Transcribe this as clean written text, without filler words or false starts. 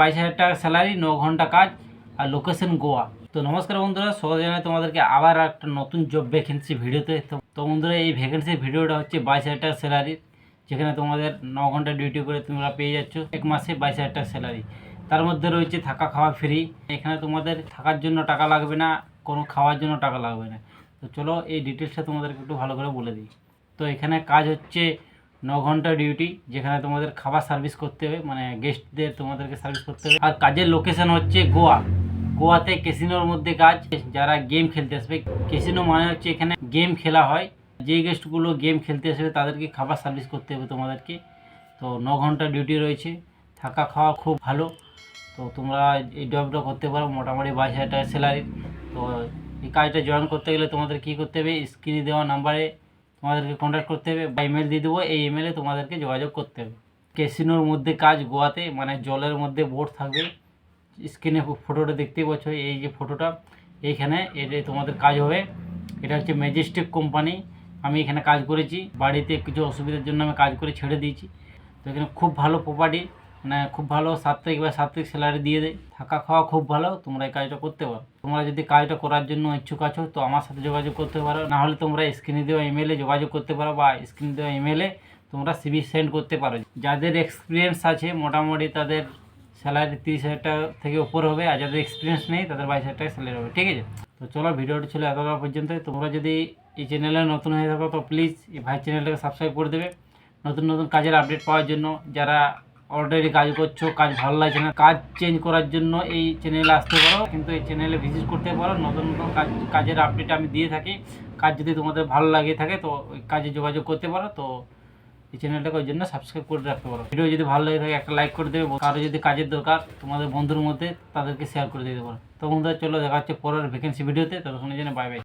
22,000 টাকা স্যালারি, 9 ঘন্টা কাজ, আর লোকেশন গোয়া। তো নমস্কার বন্ধুরা, স্বাগত জানাই তোমাদেরকে আবার একটা নতুন জব ভ্যাকেন্সি ভিডিওতে। তো বন্ধুরা, এই ভ্যাকেন্সির ভিডিওটা হচ্ছে 22,000 টাকা স্যালারি, যেখানে তোমাদের 9 ঘন্টা ডিউটি করে তোমরা পেয়ে যাচ্ছ এক মাসে 22,000 টাকা স্যালারি। তার মধ্যে রয়েছে থাকা খাওয়া ফ্রি। এখানে তোমাদের থাকার জন্য টাকা লাগবে না, কোনো খাওয়ার জন্য টাকা লাগবে না। তো চলো এই ডিটেলসটা তোমাদেরকে একটু ভালো করে বলে দিই। তো এখানে কাজ হচ্ছে 9 ঘন্টা ডিউটি, যেখানে তোমাদের খাবার সার্ভিস করতে হবে, মানে গেস্টদের তোমাদেরকে সার্ভিস করতে হবে। আর কাজের লোকেশন হচ্ছে গোয়া। গোয়াতে ক্যাসিনোর মধ্যে কাজ। যারা গেম খেলতে আসবে, ক্যাসিনো মানে হচ্ছে এখানে গেম খেলা হয়, যে গেস্টগুলো গেম খেলতে আসবে তাদেরকে খাবার সার্ভিস করতে হবে তোমাদেরকে। তো 9 ঘন্টা ডিউটি রয়েছে, থাকা খাওয়া খুব ভালো। তো তোমরা এই জবটা করতে পারো, মোটামুটি 22,000 টাকা স্যালারি। তো এই কাজটা জয়েন করতে গেলে তোমাদের কী করতে হবে, স্ক্রিনে দেওয়া নাম্বারে তোমাদেরকে কন্ট্যাক্ট করতে হবে বা ইমেল দিয়ে দেবো, এই ইমেলে তোমাদেরকে যোগাযোগ করতে হবে। ক্যাসিনোর মধ্যে কাজ গোয়াতে, মানে জলের মধ্যে বোট থাকবে। স্ক্রিনে ফটোটা দেখতেই পাচ্ছ, এই যে ফটোটা, এইখানে এটা তোমাদের কাজ হবে। এটা হচ্ছে ম্যাজেস্টিক কোম্পানি। আমি এখানে কাজ করেছি, বাড়িতে কিছু অসুবিধার জন্য আমি কাজ করে ছেড়ে দিয়েছি। তো এখানে খুব ভালো প্রপার্টি, মানে খুব ভালো 7 তারিখ বা 7 তারিখ স্যালারি দিয়ে দেয়, থাকা খাওয়া খুব ভালো। তোমরা এই কাজটা করতে পারো। তোমরা যদি কাজটা করার জন্য ইচ্ছুক আছো তো আমার সাথে যোগাযোগ করতে পারো, না হলে তোমরা স্ক্রিনে দেওয়া ইমেলে যোগাযোগ করতে পারো, বা স্ক্রিনে দেওয়া ইমেলে তোমরা সিভি সেন্ড করতে পারো। যাদের এক্সপিরিয়েন্স আছে মোটামুটি তাদের স্যালারি 30,000 টাকা থেকে উপর হবে, আর যাদের এক্সপিরিয়েন্স নেই তাদের 22,000 টাকা স্যালারি হবে। ঠিক আছে, তো চলো ভিডিওটি ছিল এতটা পর্যন্ত। তোমরা যদি এই চ্যানেলে নতুন হয়ে থাকো তো প্লিজ এই ভাই চ্যানেলটাকে সাবস্ক্রাইব করে দেবে, নতুন নতুন কাজের আপডেট পাওয়ার জন্য। যারা অলরেডি কাজ করছো, কাজ ভালো লাগছে না, কাজ চেঞ্জ করার জন্য এই চ্যানেলে আসতে পারো, কিন্তু এই চ্যানেলে ভিজিট করতে পারো। নতুন নতুন কাজের আপডেট আমি দিয়ে থাকি। কাজ যদি তোমাদের ভালো লাগে থাকে তো ওই কাজে যোগাযোগ করতে পারো। তো এই চ্যানেলটাকে ওই জন্য সাবস্ক্রাইব করে রাখতে পারো। ভিডিও যদি ভালো লাগে থাকে একটা লাইক করে দেবে। কারো যদি কাজের দরকার তোমাদের বন্ধুর মধ্যে, তাদেরকে শেয়ার করে দিতে পারো। তো বন্ধুরা, চলো দেখা হচ্ছে পরের ভ্যাকেন্সি ভিডিওতে। ততক্ষণের জন্য বাই বাই।